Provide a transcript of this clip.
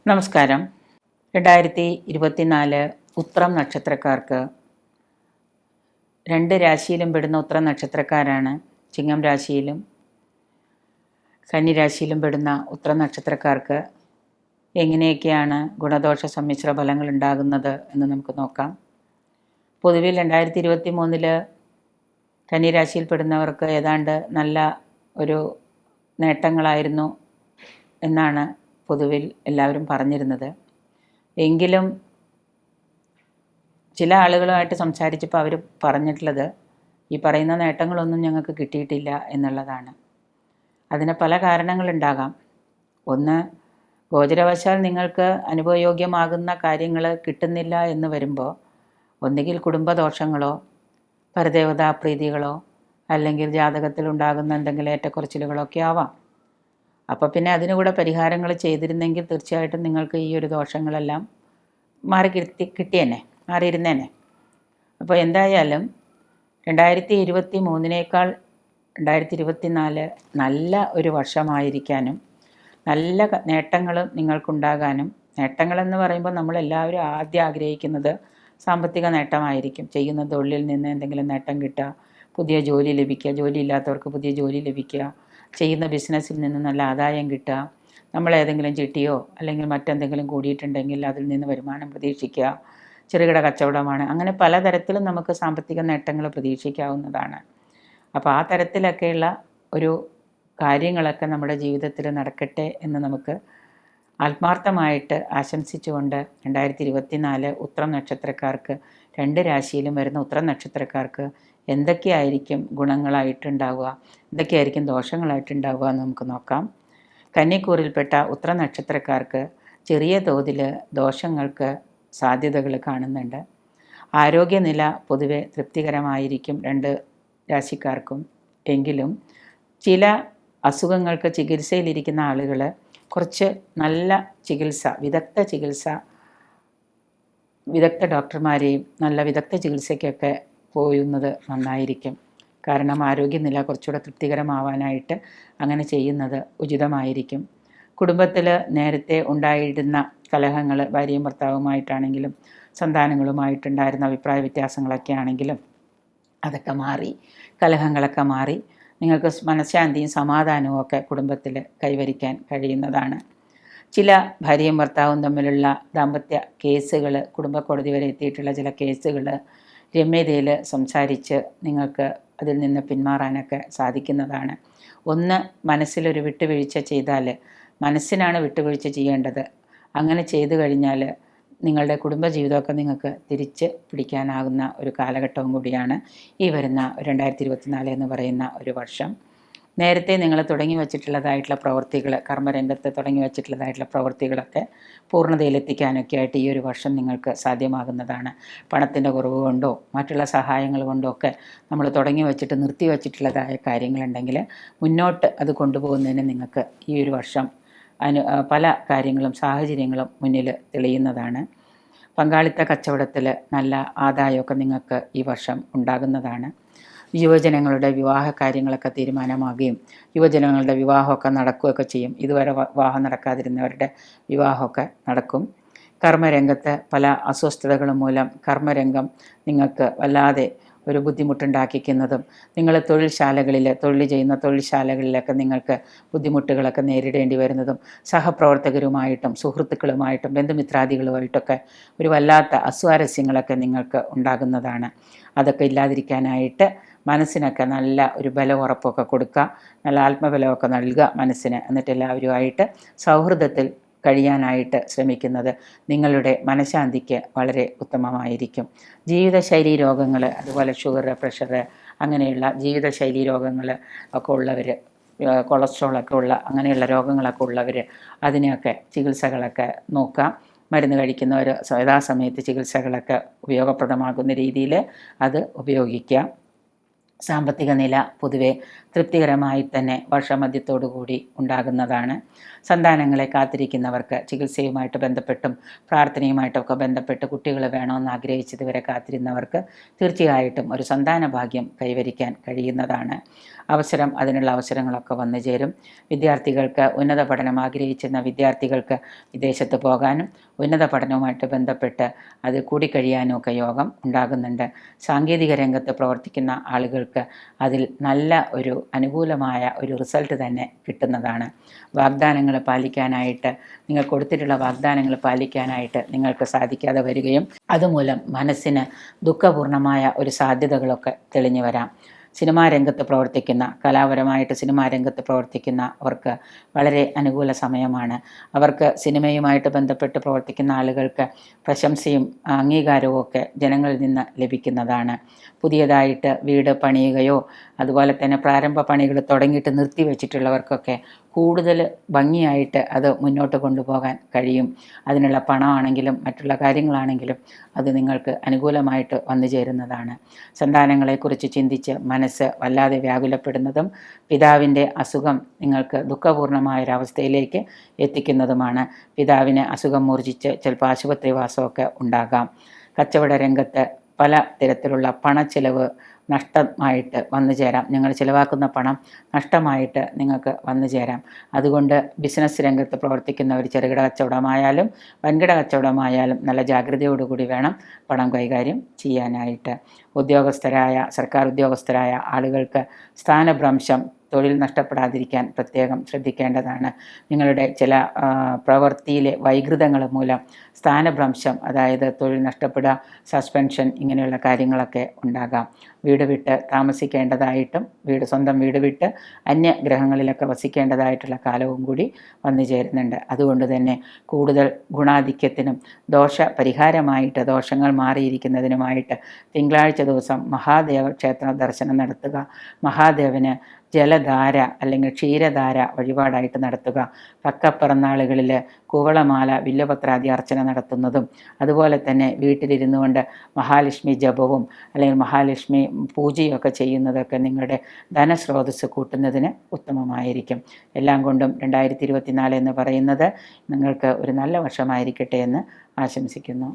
നമസ്കാരം. 2024 ഉത്രം നക്ഷത്രക്കാർക്ക് 2 രാശിയിലും പെടുന്ന ഉത്രം നക്ഷത്രക്കാരാണ്. ചിങ്ങം രാശിയിലും കന്നി രാശിയിലും പെടുന്ന ഉത്രം നക്ഷത്രക്കാർക്ക് എങ്ങനെയൊക്കെയാണ് ഗുണദോഷ സമ്മിശ്ര ഫലങ്ങൾ ഉണ്ടാകുന്നത് എന്ന് നമുക്ക് നോക്കാം. പൊതുവിൽ 2023 കന്നി രാശിയിൽപ്പെടുന്നവർക്ക് ഏതാണ്ട് നല്ല ഒരു നേട്ടങ്ങളായിരുന്നു എന്നാണ് പൊതുവിൽ എല്ലാവരും പറഞ്ഞിരുന്നത്. എങ്കിലും ചില ആളുകളുമായിട്ട് സംസാരിച്ചപ്പോൾ അവർ പറഞ്ഞിട്ടുള്ളത് ഈ പറയുന്ന നേട്ടങ്ങളൊന്നും ഞങ്ങൾക്ക് കിട്ടിയിട്ടില്ല എന്നുള്ളതാണ്. അതിന് പല കാരണങ്ങളുണ്ടാകാം. ഒന്ന്, ഗോചരവശാൽ നിങ്ങൾക്ക് അനുഭവയോഗ്യമാകുന്ന കാര്യങ്ങൾ കിട്ടുന്നില്ല എന്ന് വരുമ്പോൾ ഒന്നുകിൽ കുടുംബദോഷങ്ങളോ പരദേവതാപ്രീതികളോ അല്ലെങ്കിൽ ജാതകത്തിലുണ്ടാകുന്ന എന്തെങ്കിലും ഏറ്റക്കുറച്ചിലുകളൊക്കെ ആവാം. അപ്പോൾ പിന്നെ അതിനുകൂടെ പരിഹാരങ്ങൾ ചെയ്തിരുന്നെങ്കിൽ തീർച്ചയായിട്ടും നിങ്ങൾക്ക് ഈ ഒരു ദോഷങ്ങളെല്ലാം മാറിയിരുന്നേനെ. അപ്പോൾ എന്തായാലും 2023 2024 നല്ല ഒരു വർഷമായിരിക്കാനും നല്ല നേട്ടങ്ങളും നിങ്ങൾക്കുണ്ടാകാനും, നേട്ടങ്ങളെന്ന് പറയുമ്പോൾ നമ്മളെല്ലാവരും ആദ്യം ആഗ്രഹിക്കുന്നത് സാമ്പത്തിക നേട്ടമായിരിക്കും. ചെയ്യുന്ന തൊഴിലിൽ നിന്ന് എന്തെങ്കിലും നേട്ടം കിട്ടുക, പുതിയ ജോലി ലഭിക്കുക, ജോലി ഇല്ലാത്തവർക്ക് പുതിയ ജോലി ലഭിക്കുക, ചെയ്യുന്ന ബിസിനസ്സിൽ നിന്ന് നല്ല ആദായം കിട്ടുക, നമ്മളേതെങ്കിലും ചിട്ടിയോ അല്ലെങ്കിൽ മറ്റെന്തെങ്കിലും കൂടിയിട്ടുണ്ടെങ്കിൽ അതിൽ നിന്ന് വരുമാനം പ്രതീക്ഷിക്കുക, ചെറുകിട കച്ചവടമാണ്, അങ്ങനെ പലതരത്തിലും നമുക്ക് സാമ്പത്തിക നേട്ടങ്ങൾ പ്രതീക്ഷിക്കാവുന്നതാണ്. അപ്പോൾ ആ തരത്തിലൊക്കെയുള്ള ഒരു കാര്യങ്ങളൊക്കെ നമ്മുടെ ജീവിതത്തിൽ നടക്കട്ടെ എന്ന് നമുക്ക് ആത്മാർത്ഥമായിട്ട് ആശംസിച്ചുകൊണ്ട് 2024 ഉത്രം നക്ഷത്രക്കാർക്ക് 2 രാശിയിലും വരുന്ന ഉത്രം നക്ഷത്രക്കാർക്ക് എന്തൊക്കെയായിരിക്കും ഗുണങ്ങളായിട്ടുണ്ടാവുക, എന്തൊക്കെയായിരിക്കും ദോഷങ്ങളായിട്ടുണ്ടാവുക എന്ന് നമുക്ക് നോക്കാം. കന്നിക്കൂറിൽപ്പെട്ട ഉത്ര നക്ഷത്രക്കാർക്ക് ചെറിയ തോതിൽ ദോഷങ്ങൾക്ക് സാധ്യതകൾ കാണുന്നുണ്ട്. ആരോഗ്യനില പൊതുവെ തൃപ്തികരമായിരിക്കും 2 രാശിക്കാർക്കും. എങ്കിലും ചില അസുഖങ്ങൾക്ക് ചികിത്സയിലിരിക്കുന്ന ആളുകൾ കുറച്ച് നല്ല ചികിത്സ, വിദഗ്ധ ഡോക്ടർമാരെയും നല്ല വിദഗ്ധ ചികിത്സയ്ക്കൊക്കെ പോകുന്നത് നന്നായിരിക്കും. കാരണം ആരോഗ്യനില കുറച്ചുകൂടെ തൃപ്തികരമാവാനായിട്ട് അങ്ങനെ ചെയ്യുന്നത് ഉചിതമായിരിക്കും. കുടുംബത്തിൽ നേരത്തെ ഉണ്ടായിരുന്ന കലഹങ്ങൾ, ഭാര്യയും ഭർത്താവുമായിട്ടാണെങ്കിലും സന്താനങ്ങളുമായിട്ടുണ്ടായിരുന്ന അഭിപ്രായ വ്യത്യാസങ്ങളൊക്കെ ആണെങ്കിലും അതൊക്കെ മാറി, കലഹങ്ങളൊക്കെ മാറി നിങ്ങൾക്ക് മനഃശാന്തിയും സമാധാനവും ഒക്കെ കുടുംബത്തിൽ കൈവരിക്കാൻ കഴിയുന്നതാണ്. ചില ഭാര്യയും ഭർത്താവും തമ്മിലുള്ള ദാമ്പത്യ കേസുകൾ, കുടുംബ കോടതി വരെ എത്തിയിട്ടുള്ള ചില കേസുകൾ രമ്യതയിൽ സംസാരിച്ച് നിങ്ങൾക്ക് അതിൽ നിന്ന് പിന്മാറാനൊക്കെ സാധിക്കുന്നതാണ്. ഒന്ന്, മനസ്സിലൊരു വിട്ടുവീഴ്ച ചെയ്താൽ, മനസ്സിനാണ് വിട്ടുവീഴ്ച ചെയ്യേണ്ടത്, അങ്ങനെ ചെയ്തു കഴിഞ്ഞാൽ നിങ്ങളുടെ കുടുംബജീവിതമൊക്കെ നിങ്ങൾക്ക് തിരിച്ച് പിടിക്കാനാകുന്ന ഒരു കാലഘട്ടവും കൂടിയാണ് ഈ വരുന്ന 2024 എന്ന് പറയുന്ന ഒരു വർഷം. നേരത്തെ നിങ്ങൾ തുടങ്ങി വച്ചിട്ടുള്ളതായിട്ടുള്ള പ്രവൃത്തികൾ, കർമ്മരംഗത്ത് തുടങ്ങി വച്ചിട്ടുള്ളതായിട്ടുള്ള പ്രവൃത്തികളൊക്കെ പൂർണ്ണതയിലെത്തിക്കാനൊക്കെ ആയിട്ട് ഈ ഒരു വർഷം നിങ്ങൾക്ക് സാധ്യമാകുന്നതാണ്. പണത്തിൻ്റെ കുറവ് കൊണ്ടോ മറ്റുള്ള സഹായങ്ങൾ കൊണ്ടോ ഒക്കെ നമ്മൾ തുടങ്ങി വച്ചിട്ട് നിർത്തി വച്ചിട്ടുള്ളതായ കാര്യങ്ങളുണ്ടെങ്കിൽ മുന്നോട്ട് അത് കൊണ്ടുപോകുന്നതിന് നിങ്ങൾക്ക് ഈ ഒരു വർഷം പല കാര്യങ്ങളും സാഹചര്യങ്ങളും മുന്നിൽ തെളിയുന്നതാണ്. പങ്കാളിത്ത കച്ചവടത്തിൽ നല്ല ആദായമൊക്കെ നിങ്ങൾക്ക് ഈ വർഷം ഉണ്ടാകുന്നതാണ്. യുവജനങ്ങളുടെ വിവാഹ കാര്യങ്ങളൊക്കെ തീരുമാനമാകുകയും യുവജനങ്ങളുടെ വിവാഹമൊക്കെ നടക്കുകയൊക്കെ ചെയ്യും. ഇതുവരെ വിവാഹം നടക്കാതിരുന്നവരുടെ വിവാഹമൊക്കെ നടക്കും. കർമ്മരംഗത്ത് പല അസ്വസ്ഥതകളും മൂലം കർമ്മരംഗം നിങ്ങൾക്ക് വല്ലാതെ ഒരു ബുദ്ധിമുട്ടുണ്ടാക്കിക്കുന്നതും, നിങ്ങൾ തൊഴിൽ ചെയ്യുന്ന തൊഴിൽശാലകളിലൊക്കെ നിങ്ങൾക്ക് ബുദ്ധിമുട്ടുകളൊക്കെ നേരിടേണ്ടി വരുന്നതും, സഹപ്രവർത്തകരുമായിട്ടും സുഹൃത്തുക്കളുമായിട്ടും ബന്ധുമിത്രാദികളുമായിട്ടൊക്കെ ഒരു വല്ലാത്ത അസ്വാരസ്യങ്ങളൊക്കെ നിങ്ങൾക്ക് ഉണ്ടാകുന്നതാണ്. അതൊക്കെ ഇല്ലാതിരിക്കാനായിട്ട് മനസ്സിനൊക്കെ നല്ല ഒരു ബലമുറപ്പൊക്കെ കൊടുക്കുക, നല്ല ആത്മബലമൊക്കെ നൽകുക മനസ്സിന്. എന്നിട്ട് എല്ലാവരുമായിട്ട് സൗഹൃദത്തിൽ കഴിയാനായിട്ട് ശ്രമിക്കുന്നത് നിങ്ങളുടെ മനഃശാന്തിക്ക് വളരെ ഉത്തമമായിരിക്കും. ജീവിതശൈലി രോഗങ്ങൾ, അതുപോലെ ഷുഗർ, പ്രഷർ, അങ്ങനെയുള്ള ജീവിതശൈലി രോഗങ്ങൾ ഒക്കെ ഉള്ളവർ, കൊളസ്ട്രോളൊക്കെ ഉള്ള അങ്ങനെയുള്ള രോഗങ്ങളൊക്കെ ഉള്ളവർ അതിനെയൊക്കെ ചികിത്സകളൊക്കെ നോക്കാം. മരുന്ന് കഴിക്കുന്നവർ യഥാസമയത്ത് ചികിത്സകളൊക്കെ ഉപയോഗപ്രദമാകുന്ന രീതിയിൽ അത് ഉപയോഗിക്കാം. സാമ്പത്തിക നില പൊതുവെ തൃപ്തികരമായി തന്നെ വർഷമധ്യത്തോടു കൂടി ഉണ്ടാകുന്നതാണ്. സന്താനങ്ങളെ കാത്തിരിക്കുന്നവർക്ക് ചികിത്സയുമായിട്ട് ബന്ധപ്പെട്ടും പ്രാർത്ഥനയുമായിട്ടൊക്കെ ബന്ധപ്പെട്ട് കുട്ടികൾ വേണമെന്ന് ആഗ്രഹിച്ചതുവരെ കാത്തിരുന്നവർക്ക് തീർച്ചയായിട്ടും ഒരു സന്താന ഭാഗ്യം കൈവരിക്കാൻ കഴിയുന്നതാണ്. അതിനുള്ള അവസരങ്ങളൊക്കെ വന്നു ചേരും. വിദ്യാർത്ഥികൾക്ക് ഉന്നത പഠനം ആഗ്രഹിച്ചിരുന്ന വിദ്യാർത്ഥികൾക്ക് വിദേശത്ത് പോകാനും ഉന്നത പഠനവുമായിട്ട് ബന്ധപ്പെട്ട് അത് കൂടിക്കഴിയാനും ഒക്കെ യോഗം ഉണ്ടാകുന്നുണ്ട്. സാങ്കേതിക രംഗത്ത് പ്രവർത്തിക്കുന്ന ആളുകൾക്ക് അതിൽ നല്ല ഒരു അനുകൂലമായ ഒരു റിസൾട്ട് തന്നെ കിട്ടുന്നതാണ്. വാഗ്ദാനങ്ങൾ പാലിക്കാനായിട്ട്, നിങ്ങൾ കൊടുത്തിട്ടുള്ള വാഗ്ദാനങ്ങൾ പാലിക്കാനായിട്ട് നിങ്ങൾക്ക് സാധിക്കാതെ വരികയും അതുമൂലം മനസ്സിന് ദുഃഖപൂർണമായ ഒരു സാധ്യതകളൊക്കെ തെളിഞ്ഞു വരാം. സിനിമാ രംഗത്ത് പ്രവർത്തിക്കുന്ന, കലാപരമായിട്ട് സിനിമാ രംഗത്ത് പ്രവർത്തിക്കുന്നവർക്ക് വളരെ അനുകൂല സമയമാണ്. അവർക്ക് സിനിമയുമായിട്ട് ബന്ധപ്പെട്ട് പ്രവർത്തിക്കുന്ന ആളുകൾക്ക് പ്രശംസയും അംഗീകാരവും ഒക്കെ ജനങ്ങളിൽ നിന്ന് ലഭിക്കുന്നതാണ്. പുതിയതായിട്ട് വീട് പണിയുകയോ അതുപോലെ തന്നെ പ്രാരംഭ പണികൾ തുടങ്ങിയിട്ട് നിർത്തിവെച്ചിട്ടുള്ളവർക്കൊക്കെ കൂടുതൽ ഭംഗിയായിട്ട് അത് മുന്നോട്ട് കൊണ്ടുപോകാൻ കഴിയും. അതിനുള്ള പണമാണെങ്കിലും മറ്റുള്ള കാര്യങ്ങളാണെങ്കിലും അത് നിങ്ങൾക്ക് അനുകൂലമായിട്ട് വന്നു ചേരുന്നതാണ്. സന്താനങ്ങളെക്കുറിച്ച് ചിന്തിച്ച് മനസ്സ് വല്ലാതെ വ്യാകുലപ്പെടുന്നതും പിതാവിൻ്റെ അസുഖം നിങ്ങൾക്ക് ദുഃഖപൂർണമായൊരവസ്ഥയിലേക്ക് എത്തിക്കുന്നതുമാണ്. പിതാവിന് അസുഖം മൂർജിച്ച് ചിലപ്പോൾ ആശുപത്രിവാസമൊക്കെ ഉണ്ടാകാം. കച്ചവട രംഗത്ത് പല തരത്തിലുള്ള പണച്ചിലവ് നഷ്ടമായിട്ട് വന്നു ചേരാം. നിങ്ങൾ ചിലവാക്കുന്ന പണം നഷ്ടമായിട്ട് നിങ്ങൾക്ക് വന്നു ചേരാം. അതുകൊണ്ട് ബിസിനസ് രംഗത്ത് പ്രവർത്തിക്കുന്നവർ ചെറുകിട കച്ചവടമായാലും വൻകിട കച്ചവടമായാലും നല്ല ജാഗ്രതയോടുകൂടി വേണം പണം കൈകാര്യം ചെയ്യാനായിട്ട്. സർക്കാർ ഉദ്യോഗസ്ഥരായ ആളുകൾക്ക് സ്ഥാനഭ്രംശം, തൊഴിൽ നഷ്ടപ്പെടാതിരിക്കാൻ പ്രത്യേകം ശ്രദ്ധിക്കേണ്ടതാണ്. നിങ്ങളുടെ ചില പ്രവൃത്തിയിലെ വൈകൃതങ്ങൾ മൂലം സ്ഥാനഭ്രംശം, അതായത് തൊഴിൽ നഷ്ടപ്പെടുക, സസ്പെൻഷൻ, ഇങ്ങനെയുള്ള കാര്യങ്ങളൊക്കെ ഉണ്ടാകാം. വീട് വിട്ട് താമസിക്കേണ്ടതായിട്ടും സ്വന്തം വീട് വിട്ട് അന്യഗ്രഹങ്ങളിലൊക്കെ വസിക്കേണ്ടതായിട്ടുള്ള കാലവും കൂടി വന്നു ചേരുന്നുണ്ട്. അതുകൊണ്ട് തന്നെ കൂടുതൽ ഗുണാധിക്യത്തിനും ദോഷപരിഹാരമായിട്ട്, ദോഷങ്ങൾ മാറിയിരിക്കുന്നതിനുമായിട്ട് തിങ്കളാഴ്ച ദിവസം മഹാദേവ ക്ഷേത്ര ദർശനം നടത്തുക. മഹാദേവന് ജലധാര അല്ലെങ്കിൽ ക്ഷീരധാര വഴിപാടായിട്ട് നടത്തുക. പക്കപ്പിറന്നാളുകളിൽ കൂവളമാല, വില്വപത്രാദി അർച്ചന നടത്തുന്നതും അതുപോലെ തന്നെ വീട്ടിലിരുന്നു കൊണ്ട് മഹാലക്ഷ്മി ജപവും അല്ലെങ്കിൽ മഹാലക്ഷ്മി പൂജയൊക്കെ ചെയ്യുന്നതൊക്കെ നിങ്ങളുടെ ധനസ്രോതസ്സ് കൂട്ടുന്നതിന് ഉത്തമമായിരിക്കും. എല്ലാം കൊണ്ടും 2024 എന്ന് പറയുന്നത് നിങ്ങൾക്ക് ഒരു നല്ല വർഷമായിരിക്കട്ടെ എന്ന് ആശംസിക്കുന്നു.